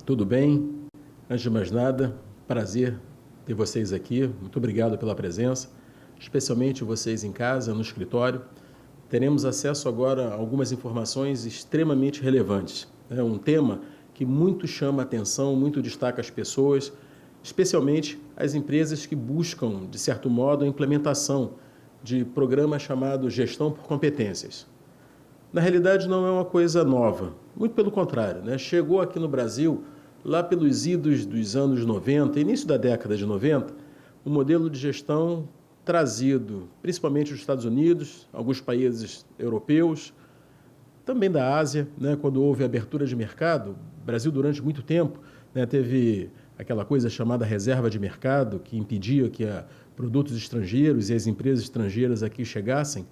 Tudo bem? Antes de mais nada, prazer ter vocês aqui. Muito obrigado pela presença, especialmente vocês em casa, no escritório. Teremos acesso agora a algumas informações extremamente relevantes. É um tema que muito chama a atenção, muito destaca as pessoas, especialmente as empresas que buscam, de certo modo, a implementação de programas chamados Gestão por Competências. Na realidade, não é uma coisa nova, muito pelo contrário, né? Chegou aqui no Brasil, lá pelos idos dos anos 90, início da década de 90, um modelo de gestão trazido principalmente dos Estados Unidos, alguns países europeus, também da Ásia, né? Quando houve abertura de mercado. O Brasil, durante muito tempo, né, teve aquela coisa chamada reserva de mercado, que impedia que produtos estrangeiros e as empresas estrangeiras aqui chegassem.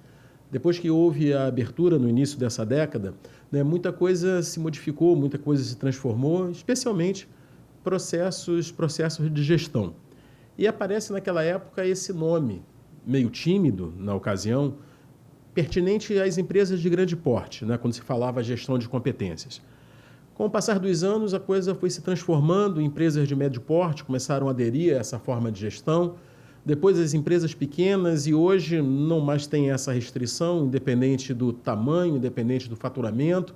Depois que houve a abertura no início dessa década, né, muita coisa se modificou, muita coisa se transformou, especialmente processos de gestão. E aparece naquela época esse nome, meio tímido na ocasião, pertinente às empresas de grande porte, né, quando se falava gestão de competências. Com o passar dos anos, a coisa foi se transformando, empresas de médio porte começaram a aderir a essa forma de gestão, depois as empresas pequenas, e hoje não mais tem essa restrição, independente do tamanho, independente do faturamento,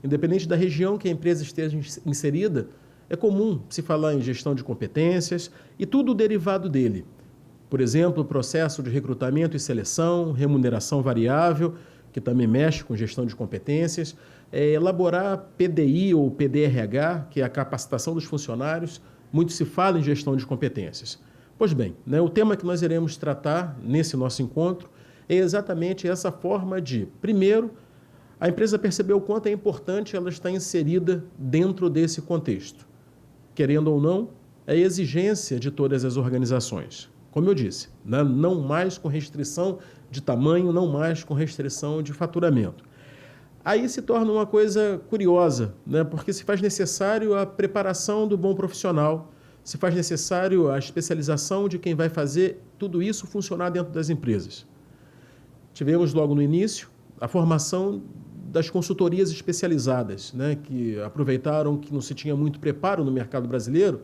independente da região que a empresa esteja inserida, é comum se falar em gestão de competências e tudo derivado dele. Por exemplo, o processo de recrutamento e seleção, remuneração variável, que também mexe com gestão de competências, elaborar PDI ou PDRH, que é a capacitação dos funcionários, muito se fala em gestão de competências. Pois bem, né, o tema que nós iremos tratar nesse nosso encontro é exatamente essa forma de, primeiro, a empresa percebeu o quanto é importante ela estar inserida dentro desse contexto. Querendo ou não, é exigência de todas as organizações. Como eu disse, né, não mais com restrição de tamanho, não mais com restrição de faturamento. Aí se torna uma coisa curiosa, né, porque se faz necessário a preparação do bom profissional, se faz necessário a especialização de quem vai fazer tudo isso funcionar dentro das empresas. Tivemos logo no início a formação das consultorias especializadas, né, que aproveitaram que não se tinha muito preparo no mercado brasileiro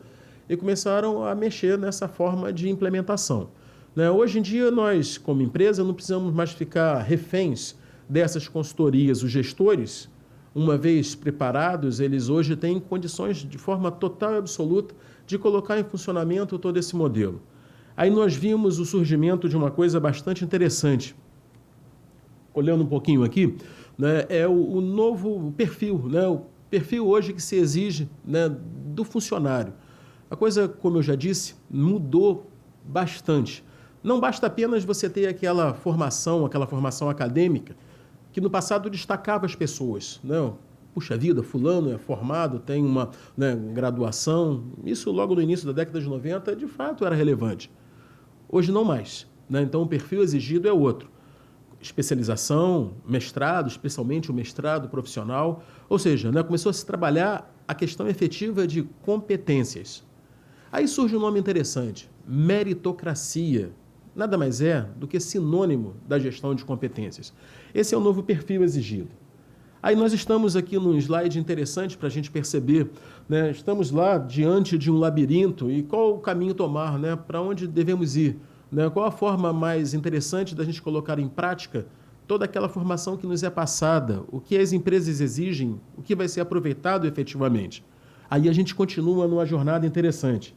e começaram a mexer nessa forma de implementação. Né, hoje em dia, nós, como empresa, não precisamos mais ficar reféns dessas consultorias. Os gestores, uma vez preparados, eles hoje têm condições de forma total e absoluta de colocar em funcionamento todo esse modelo. Aí nós vimos o surgimento de uma coisa bastante interessante. Olhando um pouquinho aqui, né, é o novo perfil, né, o perfil hoje que se exige, né, do funcionário. A coisa, como eu já disse, mudou bastante. Não basta apenas você ter aquela formação acadêmica, que no passado destacava as pessoas, né? Puxa vida, fulano é formado, tem uma, né, graduação. Isso logo no início da década de 90, de fato, era relevante. Hoje não mais, né? Então o perfil exigido é outro. Especialização, mestrado, especialmente o mestrado profissional. Ou seja, né, começou a se trabalhar a questão efetiva de competências. Aí surge um nome interessante, meritocracia. Nada mais é do que sinônimo da gestão de competências. Esse é o novo perfil exigido. Aí nós estamos aqui num slide interessante para a gente perceber, né? Estamos lá diante de um labirinto e qual o caminho tomar, né? Para onde devemos ir, né? Qual a forma mais interessante da gente colocar em prática toda aquela formação que nos é passada, o que as empresas exigem, o que vai ser aproveitado efetivamente. Aí a gente continua numa jornada interessante.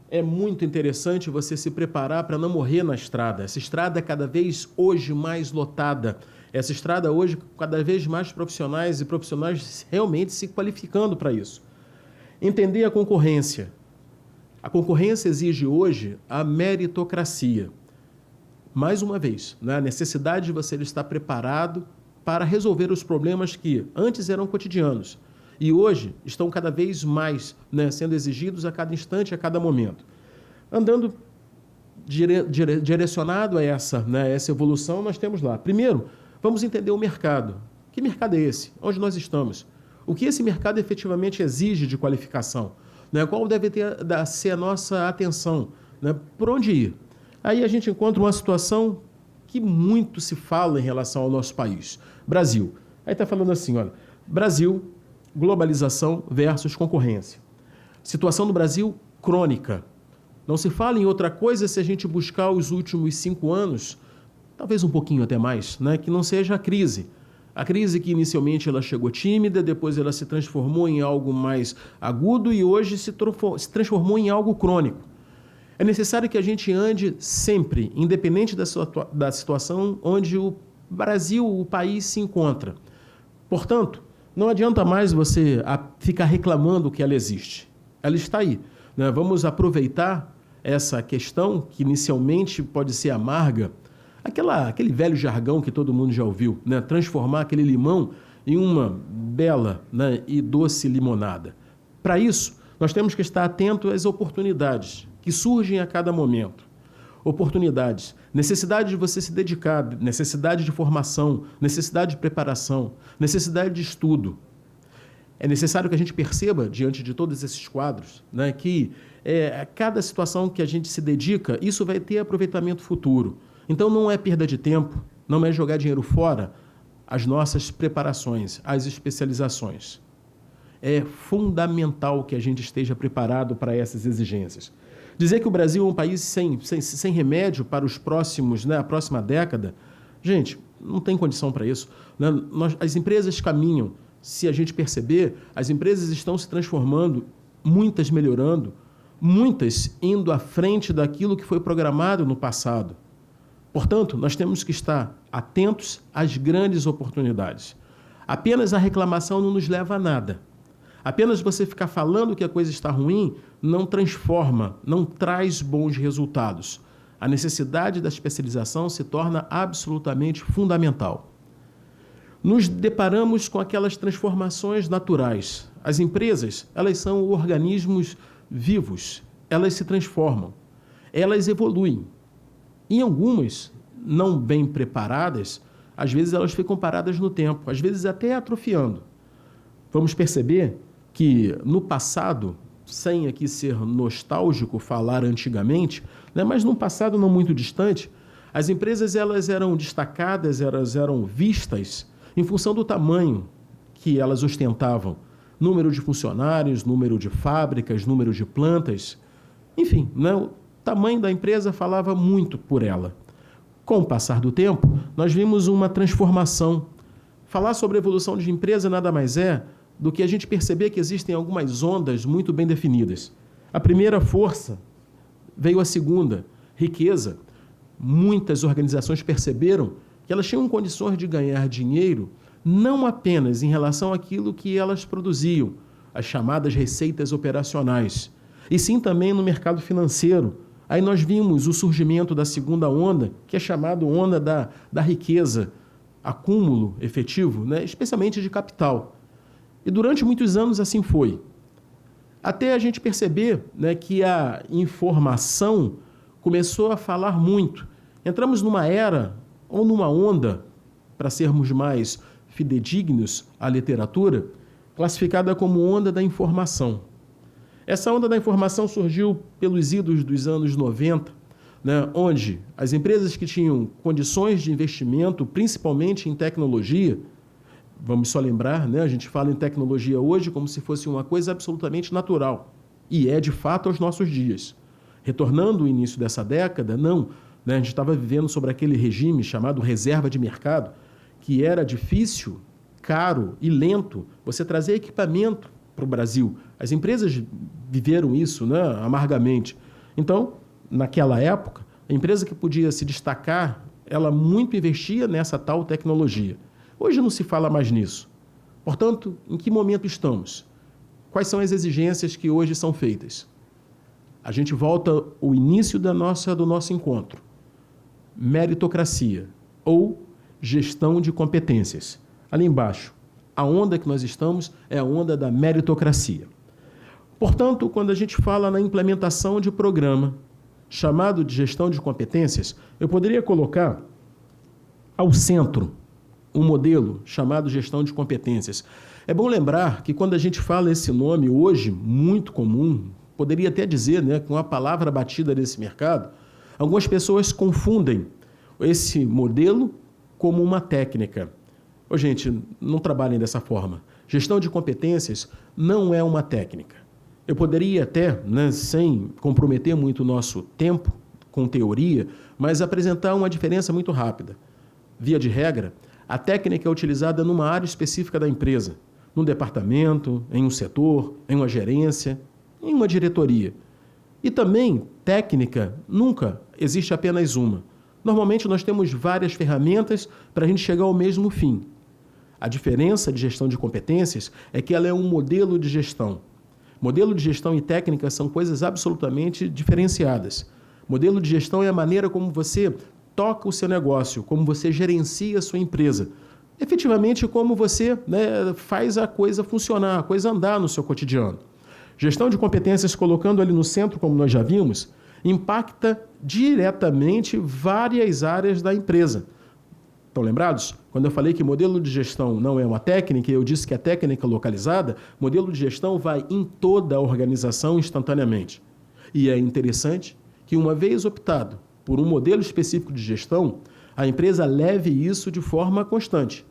É muito interessante você se preparar para não morrer na estrada. Essa estrada é cada vez hoje mais lotada. Essa estrada hoje cada vez mais profissionais e profissionais realmente se qualificando para isso. Entender a concorrência. A concorrência exige hoje a meritocracia. Mais uma vez, né, a necessidade de você estar preparado para resolver os problemas que antes eram cotidianos e hoje estão cada vez mais, né, sendo exigidos a cada instante, a cada momento. Andando direcionado a essa evolução, nós temos lá. Primeiro, vamos entender o mercado. Que mercado é esse? Onde nós estamos? O que esse mercado efetivamente exige de qualificação? Né? Qual deve ser a nossa atenção? Né? Por onde ir? Aí a gente encontra uma situação que muito se fala em relação ao nosso país. Brasil. Aí está falando assim, olha, Brasil globalização versus concorrência. Situação do Brasil crônica. Não se fala em outra coisa se a gente buscar os últimos 5 anos, talvez um pouquinho até mais, né? Que não seja a crise. A crise que inicialmente ela chegou tímida, depois ela se transformou em algo mais agudo e hoje se transformou em algo crônico. É necessário que a gente ande sempre, independente da situação onde o Brasil, o país, se encontra. Portanto, não adianta mais você ficar reclamando que ela existe. Ela está aí, né? Vamos aproveitar essa questão que inicialmente pode ser amarga, aquele velho jargão que todo mundo já ouviu, né? Transformar aquele limão em uma bela, né, e doce limonada. Para isso, nós temos que estar atentos às oportunidades que surgem a cada momento. Oportunidades, necessidade de você se dedicar, necessidade de formação, necessidade de preparação, necessidade de estudo. É necessário que a gente perceba, diante de todos esses quadros, né, que cada situação que a gente se dedica, isso vai ter aproveitamento futuro. Então não é perda de tempo, não é jogar dinheiro fora as nossas preparações, as especializações. É fundamental que a gente esteja preparado para essas exigências. Dizer que o Brasil é um país sem remédio para os próximos, né, a próxima década, gente, não tem condição para isso. Né? As empresas caminham, se a gente perceber, as empresas estão se transformando, muitas melhorando, muitas indo à frente daquilo que foi programado no passado. Portanto, nós temos que estar atentos às grandes oportunidades. Apenas a reclamação não nos leva a nada. Apenas você ficar falando que a coisa está ruim não transforma, não traz bons resultados. A necessidade da especialização se torna absolutamente fundamental. Nos deparamos com aquelas transformações naturais. As empresas, elas são organismos vivos, elas se transformam, elas evoluem. Em algumas, não bem preparadas, às vezes elas ficam paradas no tempo, às vezes até atrofiando. Vamos perceber que no passado, sem aqui ser nostálgico falar antigamente, né, mas num passado não muito distante, as empresas elas eram destacadas, elas eram vistas em função do tamanho que elas ostentavam. Número de funcionários, número de fábricas, número de plantas, enfim, né, o tamanho da empresa falava muito por ela. Com o passar do tempo, nós vimos uma transformação. Falar sobre a evolução de empresa nada mais é do que a gente perceber que existem algumas ondas muito bem definidas. A primeira, força, veio a segunda, riqueza. Muitas organizações perceberam que elas tinham condições de ganhar dinheiro não apenas em relação àquilo que elas produziam, as chamadas receitas operacionais, e sim também no mercado financeiro. Aí nós vimos o surgimento da segunda onda, que é chamada onda da riqueza, acúmulo efetivo, né, especialmente de capital. E durante muitos anos assim foi. Até a gente perceber, né, que a informação começou a falar muito. Entramos numa era ou numa onda, para sermos mais fidedignos à literatura, classificada como onda da informação. Essa onda da informação surgiu pelos idos dos anos 90, né, onde as empresas que tinham condições de investimento, principalmente em tecnologia, vamos só lembrar, né, a gente fala em tecnologia hoje como se fosse uma coisa absolutamente natural, e é de fato aos nossos dias. Retornando ao início dessa década, não, né, a gente estava vivendo sobre aquele regime chamado reserva de mercado, que era difícil, caro e lento você trazer equipamento para o Brasil. As empresas viveram isso, né, amargamente. Então, naquela época, a empresa que podia se destacar, ela muito investia nessa tal tecnologia. Hoje não se fala mais nisso. Portanto, em que momento estamos? Quais são as exigências que hoje são feitas? A gente volta ao início do nosso encontro. Meritocracia ou gestão de competências. Ali embaixo, a onda que nós estamos é a onda da meritocracia. Portanto, quando a gente fala na implementação de programa chamado de gestão de competências, eu poderia colocar ao centro um modelo chamado gestão de competências. É bom lembrar que quando a gente fala esse nome hoje, muito comum, poderia até dizer, né, com a palavra batida desse mercado, algumas pessoas confundem esse modelo como uma técnica. Ô, gente, não trabalhem dessa forma. Gestão de competências não é uma técnica. Eu poderia até, sem comprometer muito o nosso tempo com teoria, mas apresentar uma diferença muito rápida. Via de regra, a técnica é utilizada numa área específica da empresa, num departamento, em um setor, em uma gerência, em uma diretoria. E também, técnica, nunca existe apenas uma. Normalmente, nós temos várias ferramentas para a gente chegar ao mesmo fim. A diferença de gestão de competências é que ela é um modelo de gestão. Modelo de gestão e técnica são coisas absolutamente diferenciadas. Modelo de gestão é a maneira como você toca o seu negócio, como você gerencia a sua empresa. Efetivamente, como você faz a coisa funcionar, a coisa andar no seu cotidiano. Gestão de competências, colocando ali no centro, como nós já vimos, impacta diretamente várias áreas da empresa. Estão lembrados? Quando eu falei que modelo de gestão não é uma técnica, eu disse que a técnica localizada, modelo de gestão vai em toda a organização instantaneamente. E é interessante que, uma vez optado por um modelo específico de gestão, a empresa leve isso de forma constante.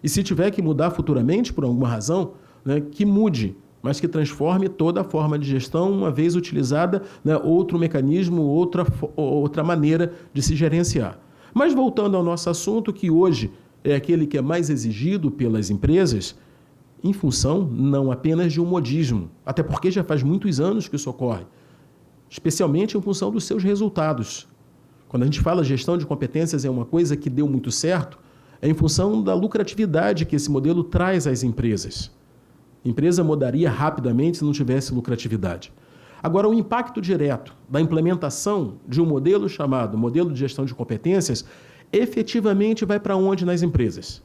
E se tiver que mudar futuramente, por alguma razão, que mude, mas que transforme toda a forma de gestão, uma vez utilizada outro mecanismo, outra maneira de se gerenciar. Mas voltando ao nosso assunto, que hoje é aquele que é mais exigido pelas empresas, em função não apenas de um modismo, até porque já faz muitos anos que isso ocorre, especialmente em função dos seus resultados. Quando a gente fala gestão de competências é uma coisa que deu muito certo, é em função da lucratividade que esse modelo traz às empresas. A empresa mudaria rapidamente se não tivesse lucratividade. Agora, o impacto direto da implementação de um modelo chamado modelo de gestão de competências efetivamente vai para onde nas empresas?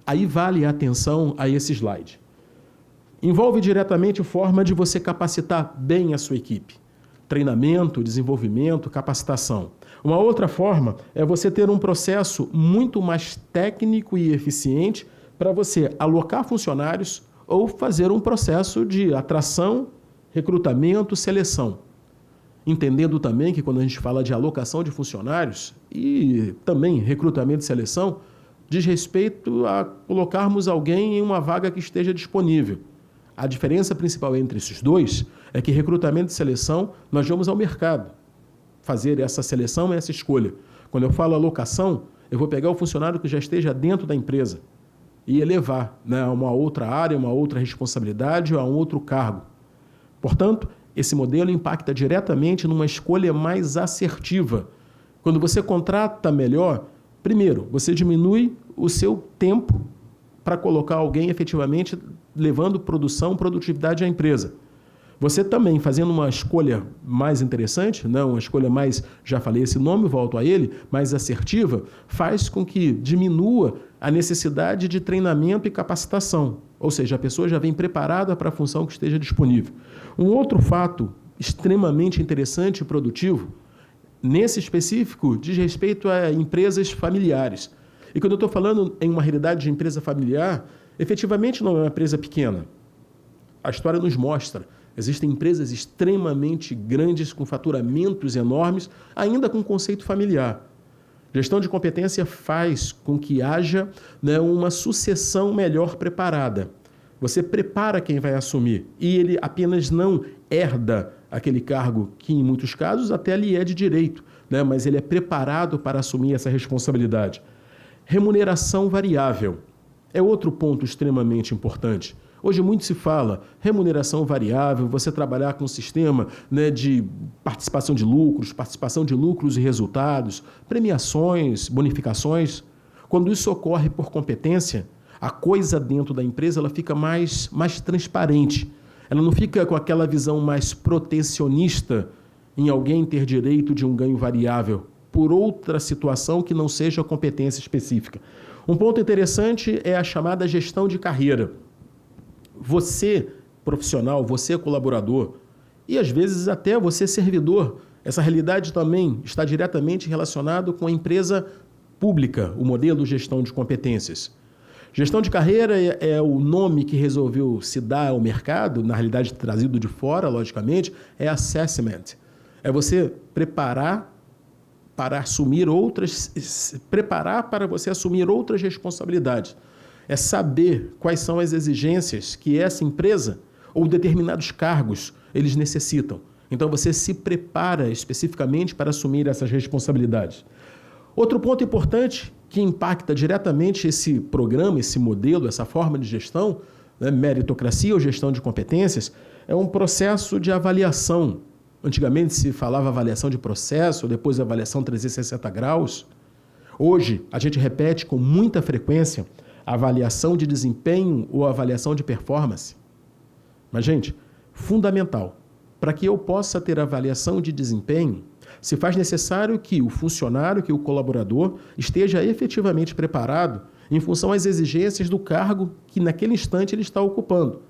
Aí vale a atenção a esse slide. Envolve diretamente a forma de você capacitar bem a sua equipe. Treinamento, desenvolvimento, capacitação. Uma outra forma é você ter um processo muito mais técnico e eficiente para você alocar funcionários ou fazer um processo de atração, recrutamento, seleção. Entendendo também que quando a gente fala de alocação de funcionários e também recrutamento e seleção, diz respeito a colocarmos alguém em uma vaga que esteja disponível. A diferença principal entre esses dois é que recrutamento e seleção, nós vamos ao mercado fazer essa seleção, essa escolha. Quando eu falo alocação, eu vou pegar o funcionário que já esteja dentro da empresa e elevar a uma outra área, uma outra responsabilidade ou a um outro cargo. Portanto, esse modelo impacta diretamente numa escolha mais assertiva. Quando você contrata melhor, primeiro, você diminui o seu tempo para colocar alguém efetivamente levando produtividade à empresa. Você também, fazendo uma escolha mais interessante, uma escolha mais, já falei esse nome, volto a ele, mais assertiva, faz com que diminua a necessidade de treinamento e capacitação. Ou seja, a pessoa já vem preparada para a função que esteja disponível. Um outro fato extremamente interessante e produtivo, nesse específico, diz respeito a empresas familiares. E quando eu estou falando em uma realidade de empresa familiar, efetivamente não é uma empresa pequena. A história nos mostra. Existem empresas extremamente grandes, com faturamentos enormes, ainda com conceito familiar. Gestão de competência faz com que haja uma sucessão melhor preparada. Você prepara quem vai assumir e ele apenas não herda aquele cargo que, em muitos casos, até lhe é de direito, mas ele é preparado para assumir essa responsabilidade. Remuneração variável é outro ponto extremamente importante. Hoje muito se fala remuneração variável, você trabalhar com um sistema de participação de lucros e resultados, premiações, bonificações. Quando isso ocorre por competência, a coisa dentro da empresa ela fica mais transparente. Ela não fica com aquela visão mais protecionista em alguém ter direito de um ganho variável por outra situação que não seja competência específica. Um ponto interessante é a chamada gestão de carreira. Você, profissional, você, colaborador, e às vezes até você, servidor, essa realidade também está diretamente relacionada com a empresa pública, o modelo gestão de competências. Gestão de carreira é o nome que resolveu se dar ao mercado, na realidade trazido de fora, logicamente, é assessment. É você preparar para você assumir outras responsabilidades. é saber quais são as exigências que essa empresa ou determinados cargos eles necessitam. Então você se prepara especificamente para assumir essas responsabilidades. Outro ponto importante que impacta diretamente esse programa, esse modelo, essa forma de gestão, né, meritocracia ou gestão de competências, é um processo de avaliação. Antigamente se falava avaliação de processo, depois avaliação 360 graus. Hoje a gente repete com muita frequência avaliação de desempenho ou avaliação de performance. Mas, gente, fundamental, para que eu possa ter avaliação de desempenho, se faz necessário que o funcionário, que o colaborador esteja efetivamente preparado em função às exigências do cargo que naquele instante ele está ocupando.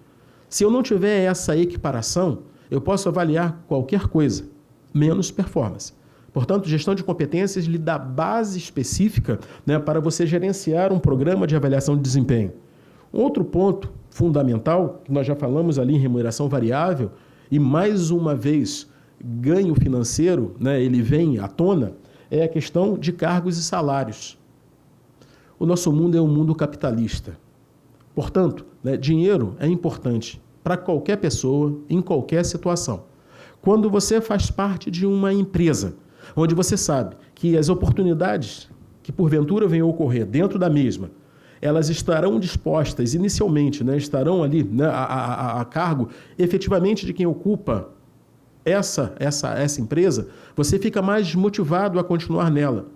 Se eu não tiver essa equiparação, eu posso avaliar qualquer coisa, menos performance. Portanto, gestão de competências lhe dá base específica, né, para você gerenciar um programa de avaliação de desempenho. Um outro ponto fundamental, que nós já falamos ali em remuneração variável, e mais uma vez ganho financeiro, né, ele vem à tona, é a questão de cargos e salários. O nosso mundo é um mundo capitalista. Portanto, né, dinheiro é importante para qualquer pessoa, em qualquer situação. Quando você faz parte de uma empresa, onde você sabe que as oportunidades que porventura venham a ocorrer dentro da mesma, elas estarão dispostas inicialmente, né, estarão ali, né, a cargo efetivamente de quem ocupa essa empresa, você fica mais motivado a continuar nela,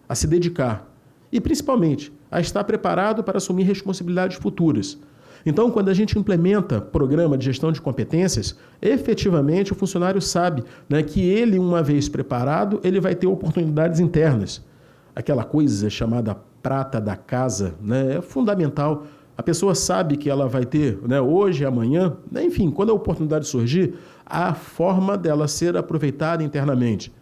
a se dedicar e principalmente a estar preparado para assumir responsabilidades futuras. Então, quando a gente implementa programa de gestão de competências, efetivamente o funcionário sabe, né, que ele, uma vez preparado, ele vai ter oportunidades internas. Aquela coisa chamada prata da casa, né, é fundamental. A pessoa sabe que ela vai ter, né, hoje, amanhã, né, enfim, quando a oportunidade surgir, a forma dela ser aproveitada internamente.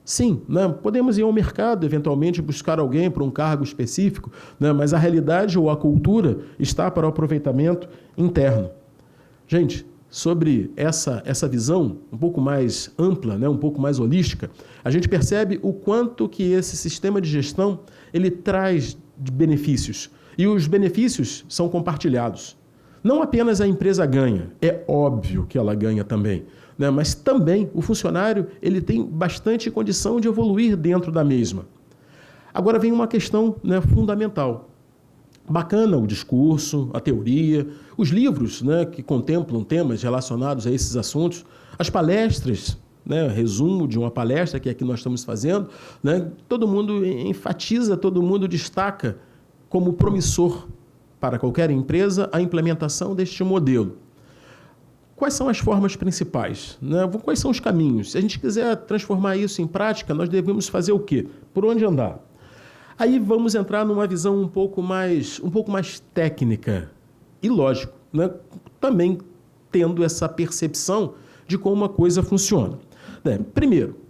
Sim, né, podemos ir ao mercado, eventualmente buscar alguém para um cargo específico, né, mas a realidade ou a cultura está para o aproveitamento interno. Gente, sobre essa visão um pouco mais ampla, né, um pouco mais holística, a gente percebe o quanto que esse sistema de gestão ele traz de benefícios. E os benefícios são compartilhados. Não apenas a empresa ganha, é óbvio que ela ganha também, né? Mas também o funcionário ele tem bastante condição de evoluir dentro da mesma. Agora vem uma questão, né, fundamental. Bacana o discurso, a teoria, os livros, né, que contemplam temas relacionados a esses assuntos, as palestras, né, resumo de uma palestra que aqui nós estamos fazendo, né, todo mundo enfatiza, todo mundo destaca como promissor para qualquer empresa a implementação deste modelo. Quais são as formas principais, né? Quais são os caminhos? Se a gente quiser transformar isso em prática, nós devemos fazer o quê? Por onde andar? Aí vamos entrar numa visão um pouco mais técnica e lógico, né? Também tendo essa percepção de como uma coisa funciona. Primeiro,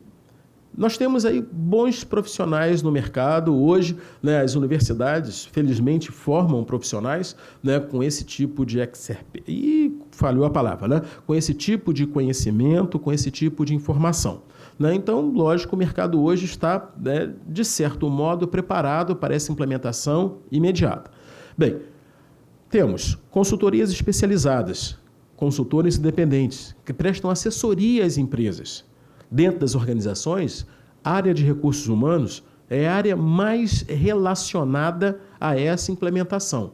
nós temos aí bons profissionais no mercado. Hoje, né, as universidades, felizmente, formam profissionais, né, com esse tipo de falhou a palavra, né, com esse tipo de conhecimento, com esse tipo de informação. Né? Então, lógico, o mercado hoje está, né, de certo modo, preparado para essa implementação imediata. Bem, temos consultorias especializadas, consultores independentes, que prestam assessoria às empresas. Dentro das organizações, a área de recursos humanos é a área mais relacionada a essa implementação.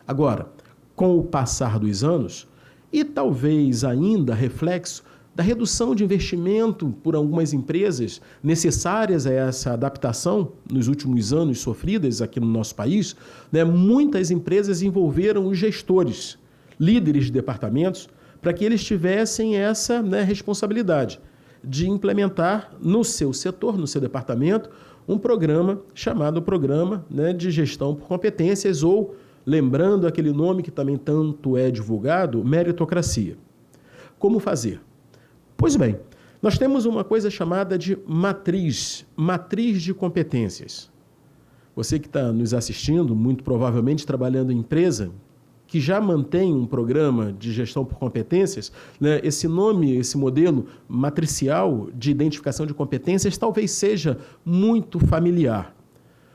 Agora, com o passar dos anos, e talvez ainda reflexo da redução de investimento por algumas empresas necessárias a essa adaptação nos últimos anos sofridas aqui no nosso país, né, muitas empresas envolveram os gestores, líderes de departamentos, para que eles tivessem essa, né, responsabilidade de implementar no seu setor, no seu departamento, um programa chamado Programa, né, de Gestão por Competências, ou, lembrando aquele nome que também tanto é divulgado, meritocracia. Como fazer? Pois bem, nós temos uma coisa chamada de matriz de competências. Você que está nos assistindo, muito provavelmente trabalhando em empresa, que já mantém um programa de gestão por competências, né, esse nome, esse modelo matricial de identificação de competências talvez seja muito familiar.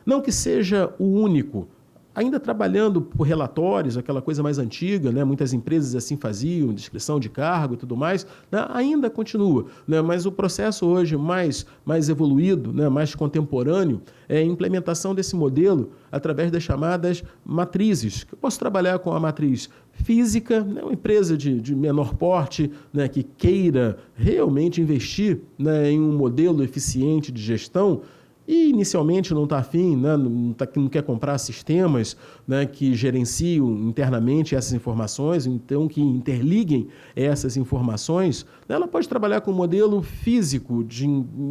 Não que seja o único ainda trabalhando por relatórios, aquela coisa mais antiga, né? Muitas empresas assim faziam, descrição de cargo e tudo mais, né? Ainda continua, né? Mas o processo hoje mais evoluído, né? Mais contemporâneo, é a implementação desse modelo através das chamadas matrizes. Eu posso trabalhar com a matriz física, né? Uma empresa de menor porte, né? Que queira realmente investir, né? Em um modelo eficiente de gestão, e inicialmente não está afim, né, não quer comprar sistemas, né, que gerenciam internamente essas informações, então que interliguem essas informações, né, ela pode trabalhar com um modelo físico,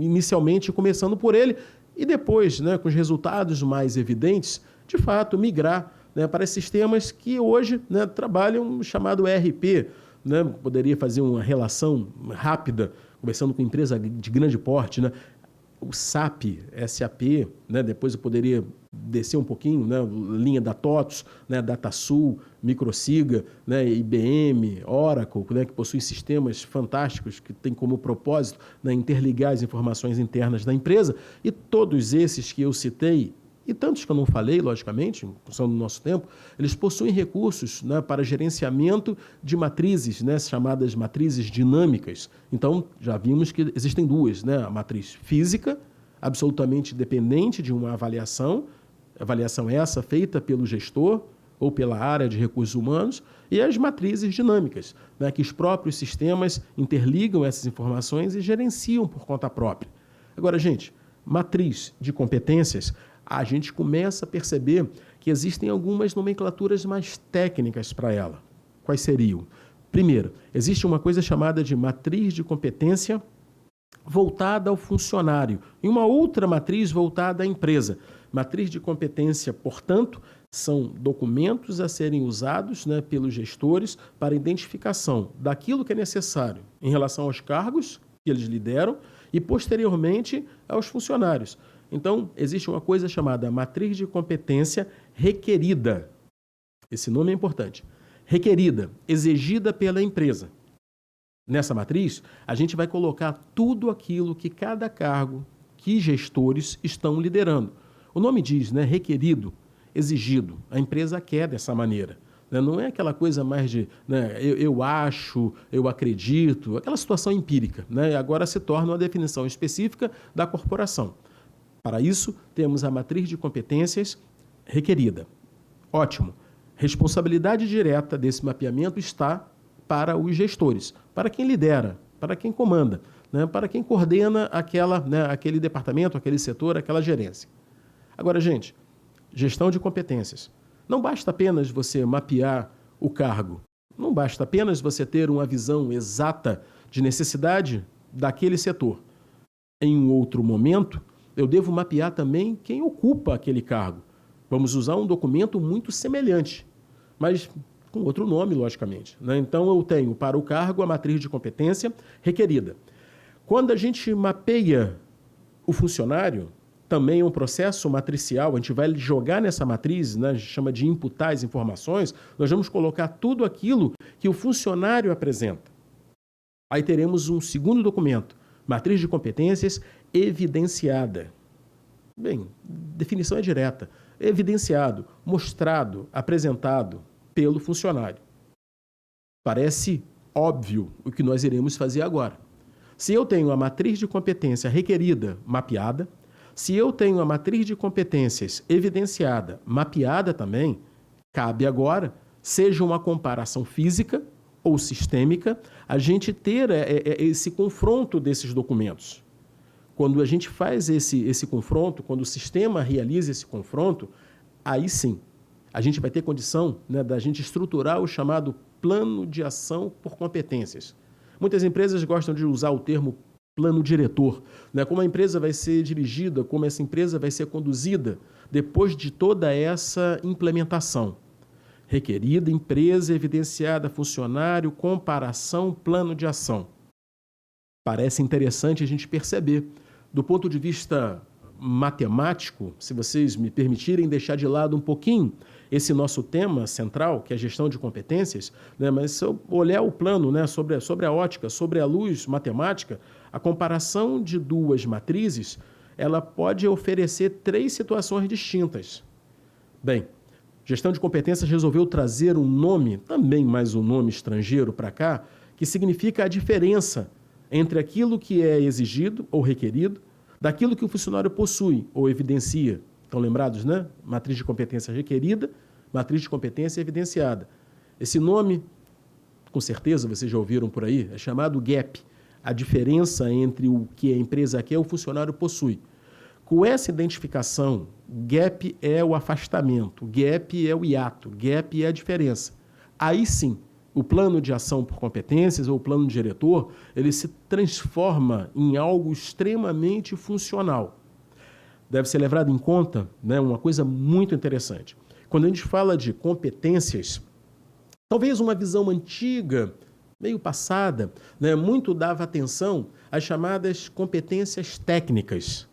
inicialmente começando por ele, e depois, né, com os resultados mais evidentes, de fato, migrar, né, para sistemas que hoje, né, trabalham chamado ERP. Né, poderia fazer uma relação rápida, conversando com empresa de grande porte, né? O SAP, SAP, né? Depois eu poderia descer um pouquinho, né? Linha da TOTOS, né? DataSul, Microsiga, né? IBM, Oracle, né? Que possuem sistemas fantásticos que têm como propósito, né? Interligar as informações internas da empresa. E todos esses que eu citei, e tantos que eu não falei, logicamente, em função do nosso tempo, eles possuem recursos, né, para gerenciamento de matrizes, né, chamadas matrizes dinâmicas. Então, já vimos que existem duas, né, a matriz física, absolutamente dependente de uma avaliação essa feita pelo gestor ou pela área de recursos humanos, e as matrizes dinâmicas, né, que os próprios sistemas interligam essas informações e gerenciam por conta própria. Agora, gente, matriz de competências, a gente começa a perceber que existem algumas nomenclaturas mais técnicas para ela. Quais seriam? Primeiro, existe uma coisa chamada de matriz de competência voltada ao funcionário e uma outra matriz voltada à empresa. Matriz de competência, portanto, são documentos a serem usados, né, pelos gestores para identificação daquilo que é necessário em relação aos cargos que eles lideram e, posteriormente, aos funcionários. Então, existe uma coisa chamada matriz de competência requerida. Esse nome é importante. Requerida, exigida pela empresa. Nessa matriz, a gente vai colocar tudo aquilo que cada cargo, que gestores estão liderando. O nome diz, né, requerido, exigido. A empresa quer dessa maneira. Não é aquela coisa mais de, né, eu acho, eu acredito, aquela situação empírica, né? Agora se torna uma definição específica da corporação. Para isso, temos a matriz de competências requerida. Ótimo. Responsabilidade direta desse mapeamento está para os gestores, para quem lidera, para quem comanda, né? Para quem coordena aquele departamento, aquele setor, aquela gerência. Agora, gente, gestão de competências. Não basta apenas você mapear o cargo, não basta apenas você ter uma visão exata de necessidade daquele setor. Em um outro momento, eu devo mapear também quem ocupa aquele cargo. Vamos usar um documento muito semelhante, mas com outro nome, logicamente, né? Então, eu tenho para o cargo a matriz de competência requerida. Quando a gente mapeia o funcionário, também é um processo matricial, a gente vai jogar nessa matriz, né, a gente chama de imputar as informações, nós vamos colocar tudo aquilo que o funcionário apresenta. Aí teremos um segundo documento, matriz de competências evidenciada. Bem, definição é direta. Evidenciado, mostrado, apresentado pelo funcionário. Parece óbvio o que nós iremos fazer agora. Se eu tenho a matriz de competência requerida mapeada, se eu tenho a matriz de competências evidenciada mapeada também, cabe agora, seja uma comparação física ou sistêmica, a gente ter esse confronto desses documentos. Quando a gente faz esse confronto, quando o sistema realiza esse confronto, aí sim, a gente vai ter condição, né, da gente estruturar o chamado plano de ação por competências. Muitas empresas gostam de usar o termo plano diretor, né, como a empresa vai ser dirigida, como essa empresa vai ser conduzida depois de toda essa implementação. Requerida, empresa, evidenciada, funcionário, comparação, plano de ação. Parece interessante a gente perceber. Do ponto de vista matemático, se vocês me permitirem deixar de lado um pouquinho esse nosso tema central, que é a gestão de competências, né, mas se eu olhar o plano, né, sobre a ótica, sobre a luz matemática, a comparação de duas matrizes, ela pode oferecer três situações distintas. Bem, Gestão de competências resolveu trazer um nome, também mais um nome estrangeiro para cá, que significa a diferença entre aquilo que é exigido ou requerido, daquilo que o funcionário possui ou evidencia. Estão lembrados, né? Matriz de competência requerida, matriz de competência evidenciada. Esse nome, com certeza vocês já ouviram por aí, é chamado gap, a diferença entre o que a empresa quer e o funcionário possui. Com essa identificação, gap é o afastamento, gap é o hiato, gap é a diferença. Aí sim, o plano de ação por competências ou o plano diretor, ele se transforma em algo extremamente funcional. Deve ser levado em conta, né, uma coisa muito interessante. Quando a gente fala de competências, talvez uma visão antiga, meio passada, né, muito dava atenção às chamadas competências técnicas.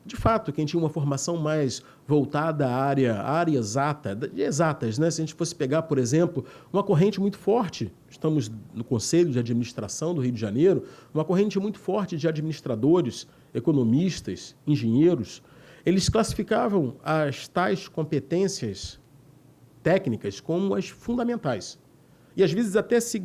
De fato, quem tinha uma formação mais voltada à área exata, de exatas, né? Se a gente fosse pegar, por exemplo, uma corrente muito forte, estamos no Conselho de Administração do Rio de Janeiro, uma corrente muito forte de administradores, economistas, engenheiros, eles classificavam as tais competências técnicas como as fundamentais. E às vezes até se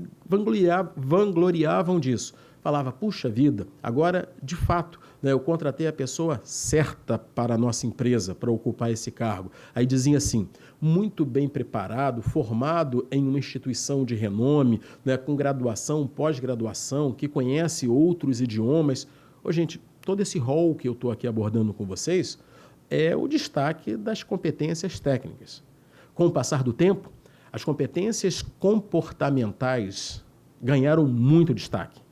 vangloriavam disso. Falava, puxa vida, agora, de fato, né, eu contratei a pessoa certa para a nossa empresa, para ocupar esse cargo. Aí dizia assim, muito bem preparado, formado em uma instituição de renome, né, com graduação, pós-graduação, que conhece outros idiomas. Ô, gente, todo esse rol que eu estou aqui abordando com vocês é o destaque das competências técnicas. Com o passar do tempo, as competências comportamentais ganharam muito destaque.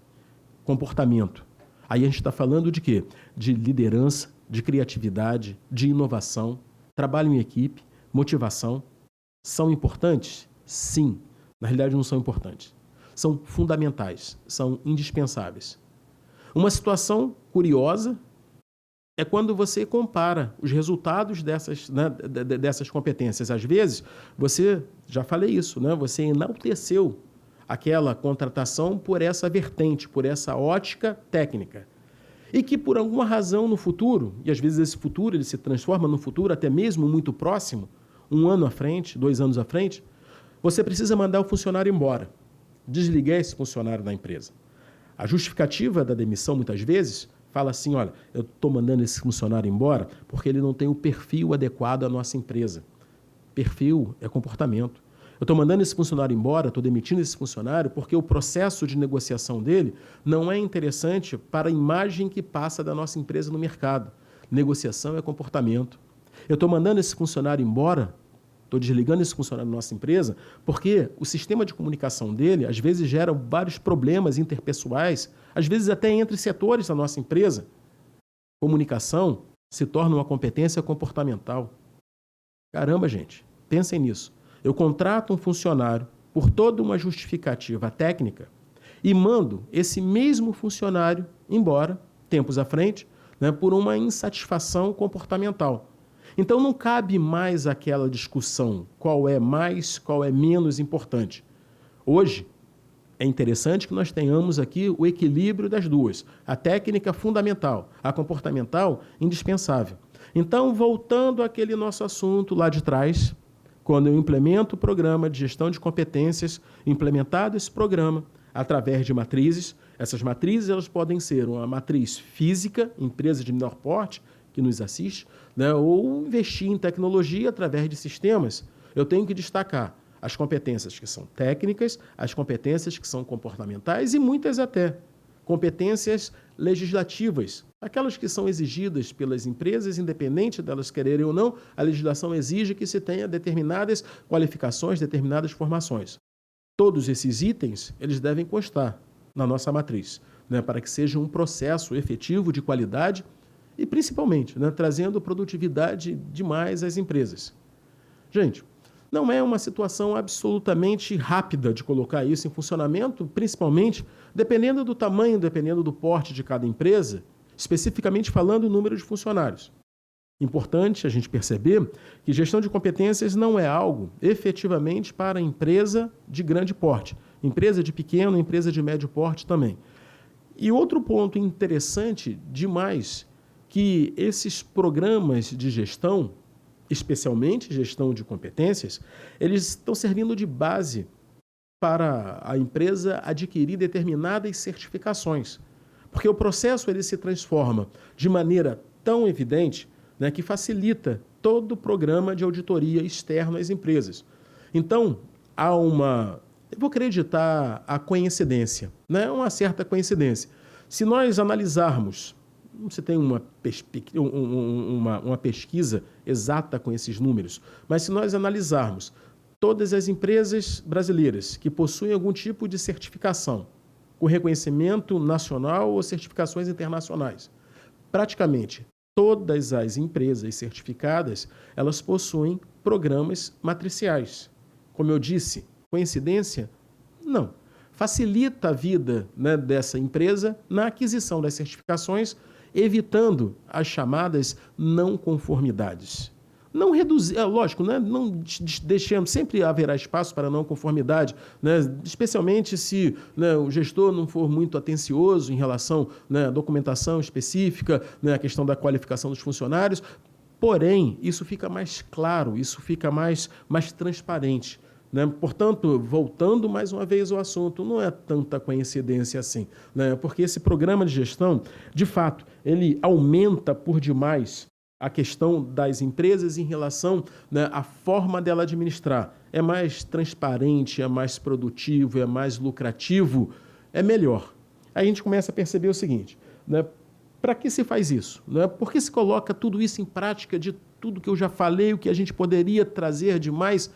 Comportamento. Aí a gente está falando de quê? De liderança, de criatividade, de inovação, trabalho em equipe, motivação. São importantes? Sim. Na realidade não são importantes. São fundamentais, são indispensáveis. Uma situação curiosa é quando você compara os resultados dessas competências. Às vezes, você, já falei isso, né? Você enalteceu aquela contratação por essa vertente, por essa ótica técnica. E que por alguma razão no futuro, e às vezes esse futuro ele se transforma num futuro até mesmo muito próximo, 1 ano à frente, 2 anos à frente, você precisa mandar o funcionário embora, desligar esse funcionário da empresa. A justificativa da demissão, muitas vezes, fala assim, olha, eu estou mandando esse funcionário embora porque ele não tem o perfil adequado à nossa empresa. Perfil é comportamento. Eu estou mandando esse funcionário embora, estou demitindo esse funcionário porque o processo de negociação dele não é interessante para a imagem que passa da nossa empresa no mercado. Negociação é comportamento. Eu estou mandando esse funcionário embora, estou desligando esse funcionário da nossa empresa porque o sistema de comunicação dele, às vezes, gera vários problemas interpessoais, às vezes até entre setores da nossa empresa. Comunicação se torna uma competência comportamental. Caramba, gente, pensem nisso. Eu contrato um funcionário por toda uma justificativa técnica e mando esse mesmo funcionário embora, tempos à frente, né, por uma insatisfação comportamental. Então não cabe mais aquela discussão qual é mais, qual é menos importante. Hoje, é interessante que nós tenhamos aqui o equilíbrio das duas. A técnica fundamental, a comportamental indispensável. Então, voltando àquele nosso assunto lá de trás, quando eu implemento o programa de gestão de competências, implementado esse programa através de matrizes, essas matrizes elas podem ser uma matriz física, empresa de menor porte, que nos assiste, né, ou investir em tecnologia através de sistemas. Eu tenho que destacar as competências que são técnicas, as competências que são comportamentais e muitas até competências legislativas, aquelas que são exigidas pelas empresas, independente delas quererem ou não, a legislação exige que se tenha determinadas qualificações, determinadas formações. Todos esses itens, eles devem constar na nossa matriz, né, para que seja um processo efetivo de qualidade e, principalmente, né, trazendo produtividade demais às empresas. Gente, não é uma situação absolutamente rápida de colocar isso em funcionamento, principalmente dependendo do tamanho, dependendo do porte de cada empresa, especificamente falando o número de funcionários. Importante a gente perceber que gestão de competências não é algo efetivamente para empresa de grande porte, empresa de pequeno, empresa de médio porte também. E outro ponto interessante demais, que esses programas de gestão, especialmente gestão de competências, eles estão servindo de base para a empresa adquirir determinadas certificações. Porque o processo ele se transforma de maneira tão evidente, né, que facilita todo o programa de auditoria externo às empresas. Então, eu vou acreditar a coincidência, né, uma certa coincidência. Se nós analisarmos, você tem uma pesquisa exata com esses números, mas se nós analisarmos todas as empresas brasileiras que possuem algum tipo de certificação, com reconhecimento nacional ou certificações internacionais, praticamente todas as empresas certificadas, elas possuem programas matriciais. Como eu disse, coincidência? Não. Facilita a vida, né, dessa empresa na aquisição das certificações, evitando as chamadas não conformidades. Não reduzir, lógico, né, não deixando, sempre haverá espaço para não conformidade, né, especialmente se, né, o gestor não for muito atencioso em relação, né, à documentação específica, né, à questão da qualificação dos funcionários. Porém, isso fica mais claro, isso fica mais transparente. Né? Portanto, voltando mais uma vez ao assunto, não é tanta coincidência assim, né? Porque esse programa de gestão, de fato, ele aumenta por demais a questão das empresas em relação, né, à forma dela administrar. É mais transparente, é mais produtivo, é mais lucrativo, é melhor. Aí a gente começa a perceber o seguinte, né? Para que se faz isso? Né? Por que se coloca tudo isso em prática, de tudo que eu já falei, o que a gente poderia trazer de mais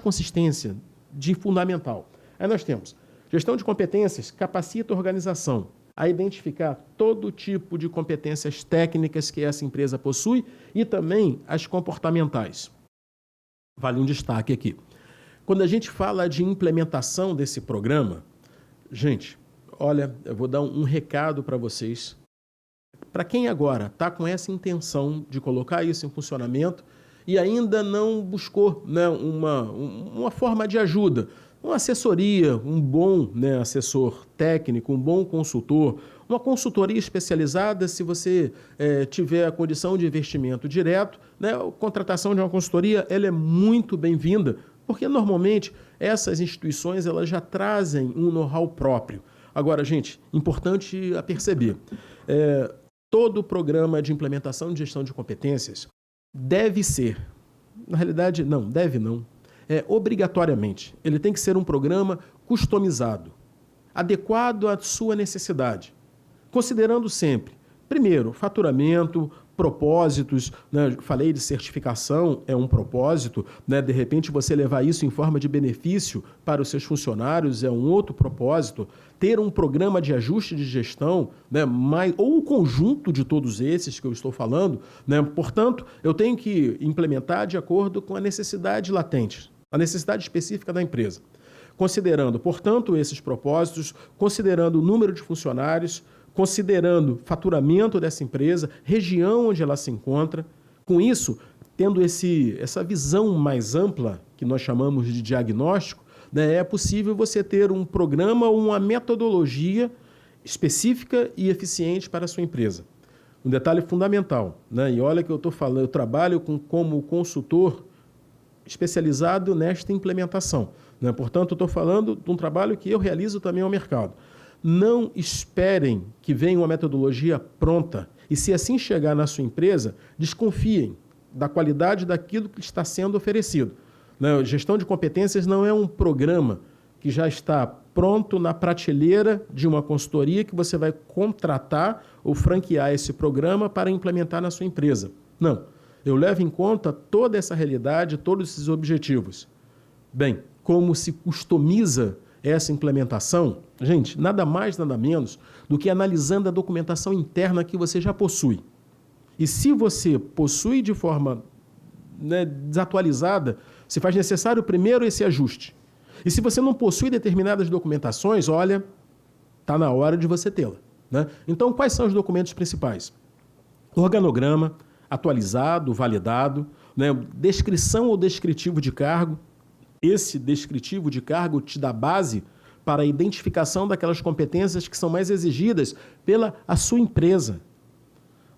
consistência, de fundamental? Aí nós temos gestão de competências, capacita a organização a identificar todo tipo de competências técnicas que essa empresa possui e também as comportamentais. Vale um destaque aqui. Quando a gente fala de implementação desse programa, gente, olha, eu vou dar um recado para vocês. Para quem agora está com essa intenção de colocar isso em funcionamento e ainda não buscou, né, uma forma de ajuda, uma assessoria, um bom, né, assessor técnico, um bom consultor, uma consultoria especializada, se você tiver a condição de investimento direto, né, a contratação de uma consultoria ela é muito bem-vinda, porque normalmente essas instituições elas já trazem um know-how próprio. Agora, gente, importante a perceber, todo o programa de implementação de gestão de competências deve ser, na realidade, não, deve não, obrigatoriamente, ele tem que ser um programa customizado, adequado à sua necessidade, considerando sempre, primeiro, faturamento, propósitos, né? Falei de certificação, é um propósito, né? De repente você levar isso em forma de benefício para os seus funcionários é um outro propósito, ter um programa de ajuste de gestão, né? Ou o conjunto de todos esses que eu estou falando, né? Portanto, eu tenho que implementar de acordo com a necessidade latente, a necessidade específica da empresa. Considerando, portanto, esses propósitos, considerando o número de funcionários, considerando faturamento dessa empresa, região onde ela se encontra. Com isso, tendo essa visão mais ampla, que nós chamamos de diagnóstico, né, é possível você ter um programa ou uma metodologia específica e eficiente para a sua empresa. Um detalhe fundamental, né, e olha que eu estou falando, eu trabalho como consultor especializado nesta implementação, né? Portanto, eu estou falando de um trabalho que eu realizo também ao mercado. Não esperem que venha uma metodologia pronta e, se assim chegar na sua empresa, desconfiem da qualidade daquilo que está sendo oferecido. Né? Gestão de competências não é um programa que já está pronto na prateleira de uma consultoria que você vai contratar ou franquear esse programa para implementar na sua empresa. Não. Eu levo em conta toda essa realidade, todos esses objetivos. Bem, como se customiza essa implementação? Gente, nada mais, nada menos do que analisando a documentação interna que você já possui. E se você possui de forma, né, desatualizada, se faz necessário primeiro esse ajuste. E se você não possui determinadas documentações, olha, está na hora de você tê-la. Né? Então, quais são os documentos principais? Organograma atualizado, validado, né? Descrição ou descritivo de cargo. Esse descritivo de cargo te dá base para a identificação daquelas competências que são mais exigidas pela a sua empresa.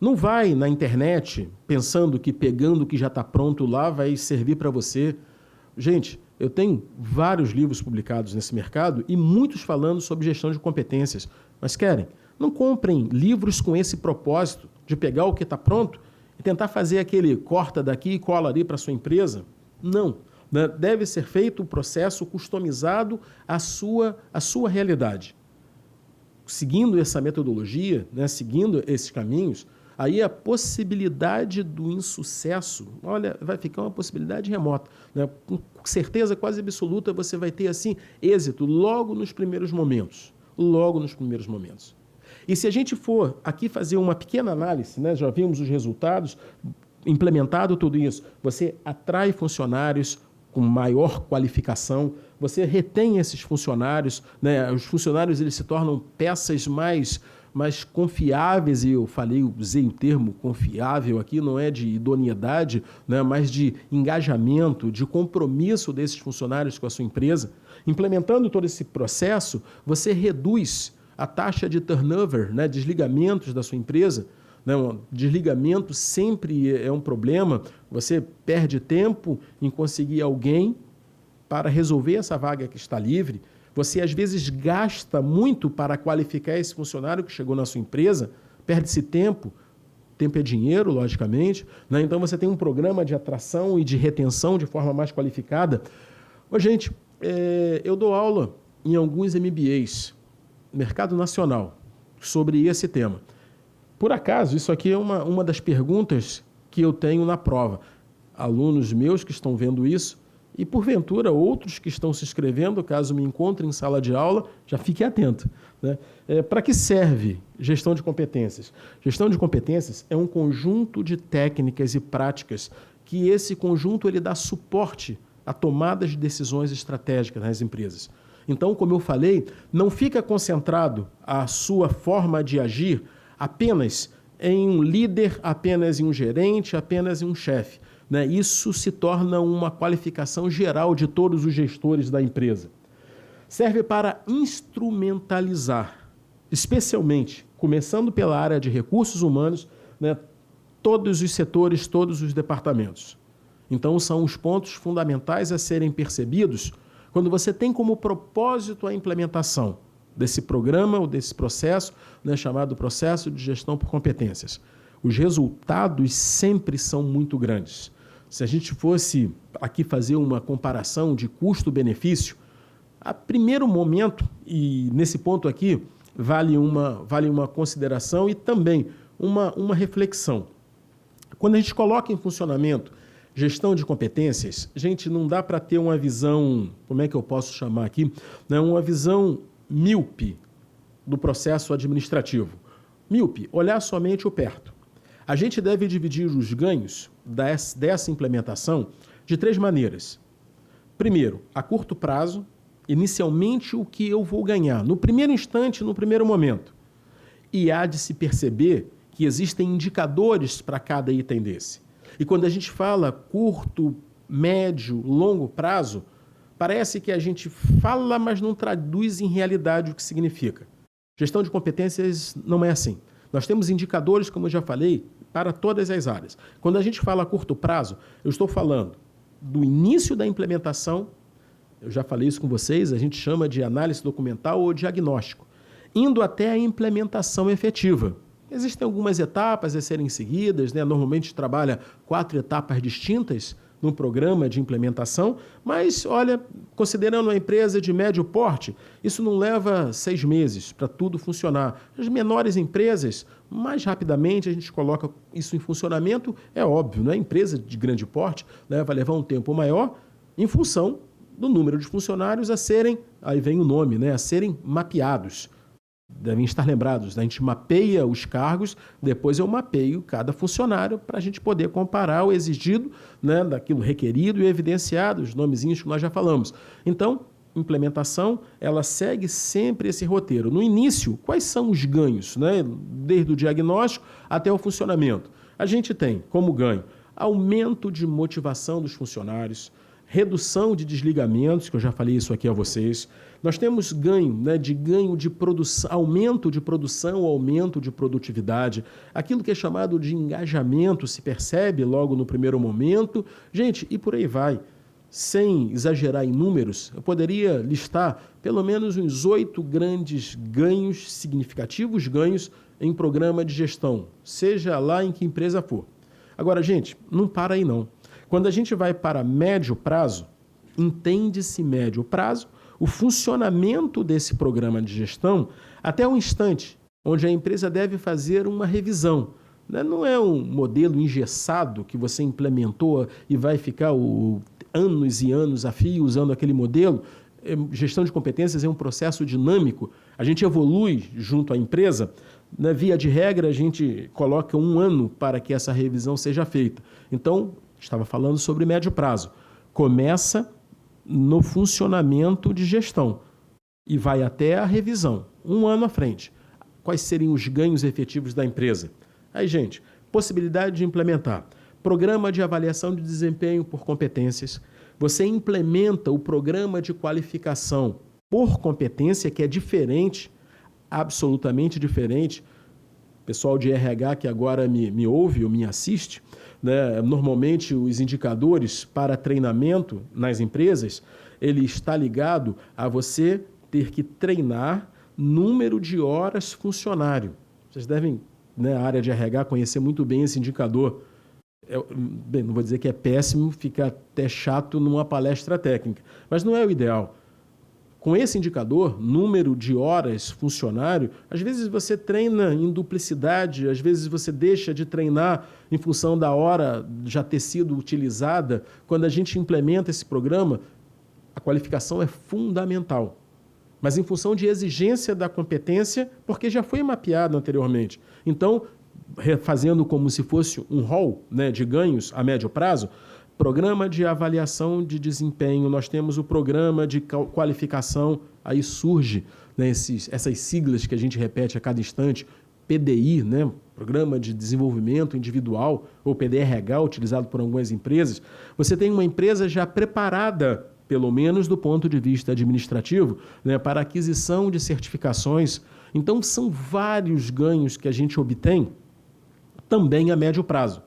Não vai na internet pensando que pegando o que já está pronto lá vai servir para você. Gente, eu tenho vários livros publicados nesse mercado e muitos falando sobre gestão de competências. Mas querem? Não comprem livros com esse propósito de pegar o que está pronto e tentar fazer aquele corta daqui e cola ali para a sua empresa. Não. Deve ser feito o processo customizado à sua realidade. Seguindo essa metodologia, seguindo esses caminhos, aí a possibilidade do insucesso, olha, vai ficar uma possibilidade remota. Com certeza quase absoluta você vai ter, assim, êxito logo nos primeiros momentos. Logo nos primeiros momentos. E se a gente for aqui fazer uma pequena análise, já vimos os resultados, implementado tudo isso, você atrai funcionários com maior qualificação, você retém esses funcionários, os funcionários eles se tornam peças mais confiáveis, e eu usei o termo confiável aqui, não é de idoneidade, mas de engajamento, de compromisso desses funcionários com a sua empresa. Implementando todo esse processo, você reduz a taxa de turnover, desligamentos da sua empresa. Desligamento sempre é um problema, você perde tempo em conseguir alguém para resolver essa vaga que está livre, você às vezes gasta muito para qualificar esse funcionário que chegou na sua empresa, perde-se tempo é dinheiro, logicamente, então você tem um programa de atração e de retenção de forma mais qualificada. Gente, eu dou aula em alguns MBAs, mercado nacional, sobre esse tema. Por acaso, isso aqui é uma das perguntas que eu tenho na prova. Alunos meus que estão vendo isso e, porventura, outros que estão se inscrevendo, caso me encontrem em sala de aula, já fique atento. Para que serve gestão de competências? Gestão de competências é um conjunto de técnicas e práticas que esse conjunto ele dá suporte a tomadas de decisões estratégicas nas empresas. Então, como eu falei, não fica concentrado a sua forma de agir apenas em um líder, apenas em um gerente, apenas em um chefe. Isso se torna uma qualificação geral de todos os gestores da empresa. Serve para instrumentalizar, especialmente, começando pela área de recursos humanos, todos os setores, todos os departamentos. Então, são os pontos fundamentais a serem percebidos quando você tem como propósito a implementação desse programa ou desse processo, chamado processo de gestão por competências. Os resultados sempre são muito grandes. Se a gente fosse aqui fazer uma comparação de custo-benefício, a primeiro momento, e nesse ponto aqui, vale uma consideração e também uma reflexão. Quando a gente coloca em funcionamento gestão de competências, gente, não dá para ter uma visão, como é que eu posso chamar aqui? Uma visão míope do processo administrativo. Míope, olhar somente o perto. A gente deve dividir os ganhos dessa implementação de 3 maneiras. Primeiro, a curto prazo, inicialmente o que eu vou ganhar, no primeiro instante, no primeiro momento. E há de se perceber que existem indicadores para cada item desse. E quando a gente fala curto, médio, longo prazo, parece que a gente fala, mas não traduz em realidade o que significa. Gestão de competências não é assim. Nós temos indicadores, como eu já falei, para todas as áreas. Quando a gente fala a curto prazo, eu estou falando do início da implementação, eu já falei isso com vocês, a gente chama de análise documental ou diagnóstico, indo até a implementação efetiva. Existem algumas etapas a serem seguidas, Normalmente trabalha 4 etapas distintas num programa de implementação, mas, olha, considerando uma empresa de médio porte, isso não leva 6 meses para tudo funcionar. As menores empresas, mais rapidamente a gente coloca isso em funcionamento, é óbvio, Empresa de grande porte vai levar um tempo maior em função do número de funcionários a serem, aí vem o nome, a serem mapeados. Devem estar lembrados, a gente mapeia os cargos, depois eu mapeio cada funcionário para a gente poder comparar o exigido, daquilo requerido e evidenciado, os nomezinhos que nós já falamos. Então, implementação, ela segue sempre esse roteiro. No início, quais são os ganhos, desde o diagnóstico até o funcionamento? A gente tem como ganho aumento de motivação dos funcionários, redução de desligamentos, que eu já falei isso aqui a vocês. Nós temos ganho, né, de produção, aumento de produção, aumento de produtividade. Aquilo que é chamado de engajamento se percebe logo no primeiro momento. Gente, e por aí vai. Sem exagerar em números, eu poderia listar pelo menos uns 8 grandes ganhos, significativos ganhos em programa de gestão, seja lá em que empresa for. Agora, gente, não para aí não. Quando a gente vai para médio prazo, entende-se médio prazo o funcionamento desse programa de gestão até o instante onde a empresa deve fazer uma revisão. Não é um modelo engessado que você implementou e vai ficar anos e anos a fio usando aquele modelo. Gestão de competências é um processo dinâmico. A gente evolui junto à empresa. Via de regra, a gente coloca 1 ano para que essa revisão seja feita. Então, estava falando sobre médio prazo. Começa no funcionamento de gestão e vai até a revisão, 1 ano à frente. Quais seriam os ganhos efetivos da empresa? Aí, gente, possibilidade de implementar programa de avaliação de desempenho por competências. Você implementa o programa de qualificação por competência, que é diferente, absolutamente diferente. O pessoal de RH que agora me ouve ou me assiste, né? Normalmente os indicadores para treinamento nas empresas, ele está ligado a você ter que treinar número de horas funcionário. Vocês devem, a área de RH, conhecer muito bem esse indicador. Bem, não vou dizer que é péssimo, fica até chato numa palestra técnica, mas não é o ideal. Com esse indicador, número de horas funcionário, às vezes você treina em duplicidade, às vezes você deixa de treinar em função da hora já ter sido utilizada. Quando a gente implementa esse programa, a qualificação é fundamental. Mas em função de exigência da competência, porque já foi mapeado anteriormente. Então, fazendo como se fosse um rol, de ganhos a médio prazo, programa de avaliação de desempenho, nós temos o programa de qualificação, aí surge, essas siglas que a gente repete a cada instante, PDI, Programa de Desenvolvimento Individual, ou PDRH, utilizado por algumas empresas. Você tem uma empresa já preparada, pelo menos do ponto de vista administrativo, para aquisição de certificações. Então, são vários ganhos que a gente obtém também a médio prazo.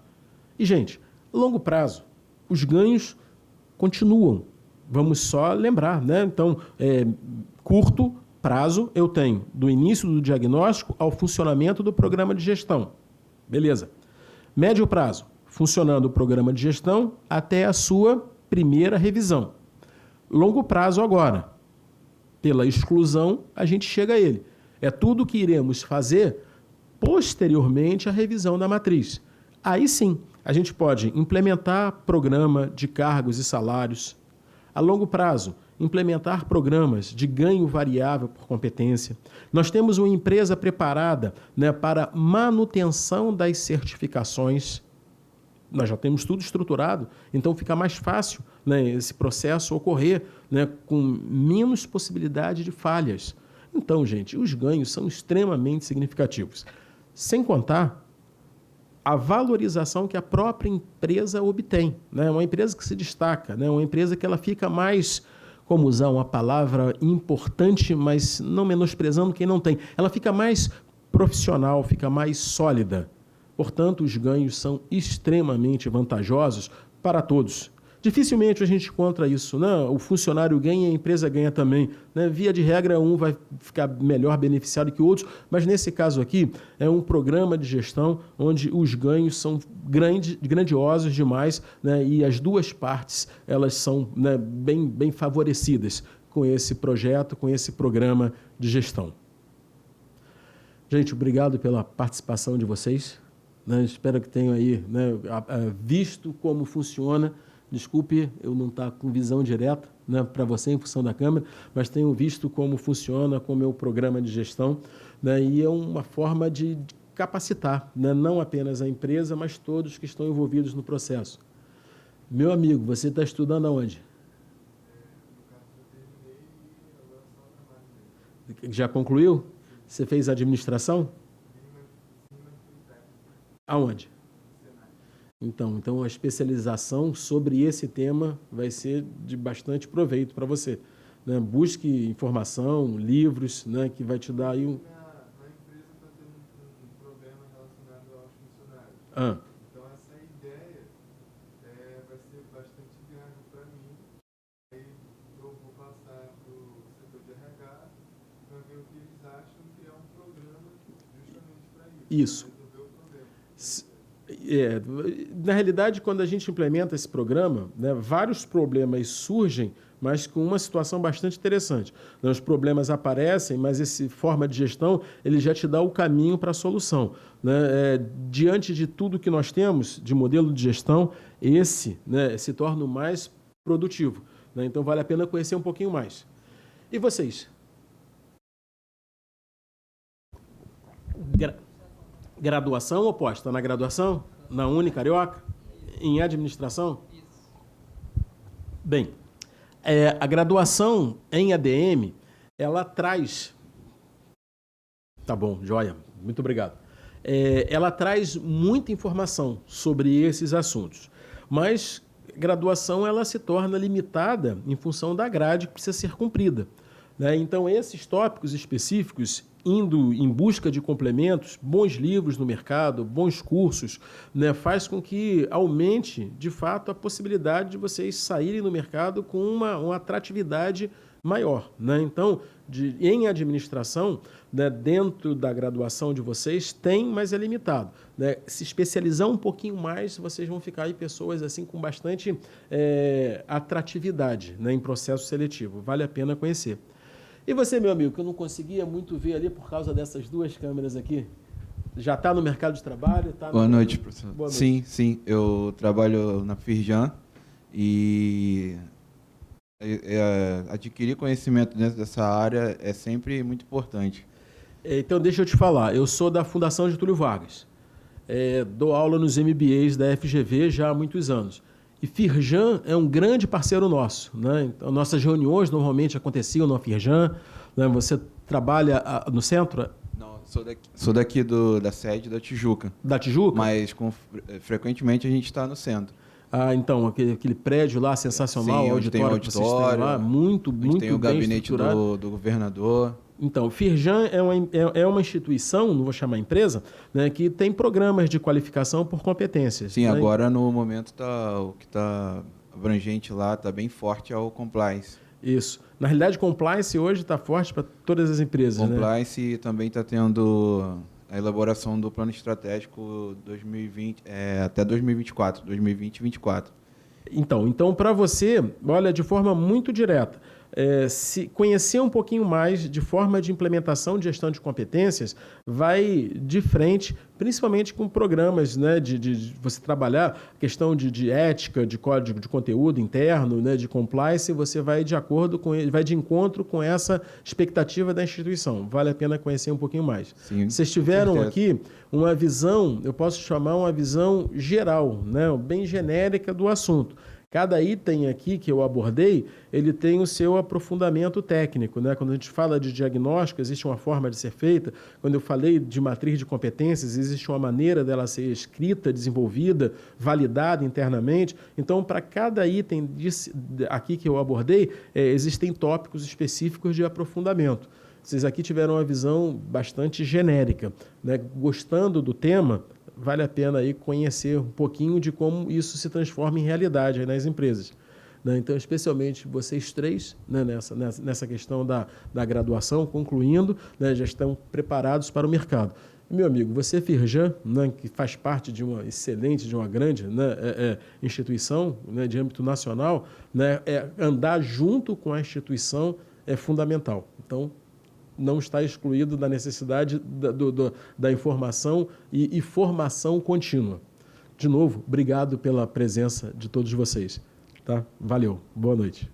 E, gente, longo prazo, os ganhos continuam. Vamos só lembrar, Então, curto prazo, eu tenho do início do diagnóstico ao funcionamento do programa de gestão. Beleza. Médio prazo, funcionando o programa de gestão até a sua primeira revisão. Longo prazo agora, pela exclusão, a gente chega a ele. É tudo que iremos fazer posteriormente à revisão da matriz. Aí sim, a gente pode implementar programa de cargos e salários. A longo prazo, implementar programas de ganho variável por competência. Nós temos uma empresa preparada, para manutenção das certificações. Nós já temos tudo estruturado, então fica mais fácil, esse processo ocorrer, com menos possibilidade de falhas. Então, gente, os ganhos são extremamente significativos. Sem contar a valorização que a própria empresa obtém. Uma empresa que se destaca, uma empresa que ela fica mais, como usar uma palavra importante, mas não menosprezando quem não tem, ela fica mais profissional, fica mais sólida. Portanto, os ganhos são extremamente vantajosos para todos. Dificilmente a gente encontra isso. O funcionário ganha e a empresa ganha também. Via de regra, um vai ficar melhor beneficiado que outros, mas nesse caso aqui é um programa de gestão onde os ganhos são grandiosos demais, e as duas partes elas são bem favorecidas com esse projeto, com esse programa de gestão. Gente, obrigado pela participação de vocês. Espero que tenham aí visto como funciona. Desculpe eu não estar com visão direta para você em função da câmera, mas tenho visto como funciona com o meu programa de gestão, e é uma forma de capacitar, não apenas a empresa, mas todos que estão envolvidos no processo. Meu amigo, você está estudando aonde? Já concluiu? Você fez administração? Aonde? Então a especialização sobre esse tema vai ser de bastante proveito para você, né? Busque informação, livros, né, que vai te dar aí um... Na empresa está tendo um problema relacionado aos funcionários. Ah. Então essa ideia vai ser bastante grande para mim. Aí eu vou passar para o setor de RH para ver o que eles acham que é um programa justamente para isso. Isso. Para resolver o problema. Na realidade, quando a gente implementa esse programa, né, vários problemas surgem, mas com uma situação bastante interessante. Os problemas aparecem, mas essa forma de gestão ele já te dá o caminho para a solução, né? Diante de tudo que nós temos de modelo de gestão, esse, né, se torna o mais produtivo, né? Então vale a pena conhecer um pouquinho mais. E vocês? Graduação ou pós? Está na graduação? Na Uni Carioca? Em administração? Bem, a graduação em ADM, ela traz... Tá bom, joia. Muito obrigado. Ela traz muita informação sobre esses assuntos, mas graduação ela se torna limitada em função da grade que precisa ser cumprida, né? Então, esses tópicos específicos, indo em busca de complementos, bons livros no mercado, bons cursos, né, faz com que aumente, de fato, a possibilidade de vocês saírem no mercado com uma atratividade maior, né? Então, em administração, né, dentro da graduação de vocês, tem, mas é limitado, né? Se especializar um pouquinho mais, vocês vão ficar aí pessoas assim com bastante atratividade, né, em processo seletivo. Vale a pena conhecer. E você, meu amigo, que eu não conseguia muito ver ali por causa dessas duas câmeras aqui, já está no mercado de trabalho? Boa noite, professor. Boa noite. Sim. Eu trabalho na Firjan e adquirir conhecimento dentro dessa área é sempre muito importante. Então, deixa eu te falar. Eu sou da Fundação Getúlio Vargas. Dou aula nos MBAs da FGV já há muitos anos. E Firjan é um grande parceiro nosso, né? Então, nossas reuniões normalmente aconteciam na Firjan, né? Você trabalha no centro? Não, sou daqui da sede da Tijuca. Da Tijuca? Mas frequentemente a gente está no centro. Ah, então, aquele prédio lá sensacional, sim, auditório, tem que vocês têm lá, muito tem o gabinete do governador. Então, Firjan é uma instituição, não vou chamar empresa, né, que tem programas de qualificação por competências. Sim, né? agora no momento o que está abrangente lá, está bem forte, é o compliance. Isso. Na realidade, compliance hoje está forte para todas as empresas. Compliance, né? Também está tendo a elaboração do plano estratégico 2020, até 2024, 2020 e 2024. Então para você, olha, de forma muito direta, se conhecer um pouquinho mais de forma de implementação de gestão de competências, vai de frente, principalmente com programas, né, de você trabalhar a questão de ética, de código de conteúdo interno, né, de compliance, você vai de acordo com ele, vai de encontro com essa expectativa da instituição. Vale a pena conhecer um pouquinho mais. Sim, vocês tiveram aqui uma visão, eu posso chamar uma visão geral, né, bem genérica do assunto. Cada item aqui que eu abordei, ele tem o seu aprofundamento técnico, né? Quando a gente fala de diagnóstico, existe uma forma de ser feita. Quando eu falei de matriz de competências, existe uma maneira dela ser escrita, desenvolvida, validada internamente. Então, para cada item aqui que eu abordei, existem tópicos específicos de aprofundamento. Vocês aqui tiveram uma visão bastante genérica, né? Gostando do tema, vale a pena aí conhecer um pouquinho de como isso se transforma em realidade aí nas empresas, né? Então, especialmente vocês três, né, nessa questão da graduação, concluindo, né, já estão preparados para o mercado. Meu amigo, você, Firjan, né, que faz parte de uma excelente, de uma grande, né, instituição, né, de âmbito nacional, né, andar junto com a instituição é fundamental. Então, não está excluído da necessidade da informação e formação contínua. De novo, obrigado pela presença de todos vocês. Tá? Valeu. Boa noite.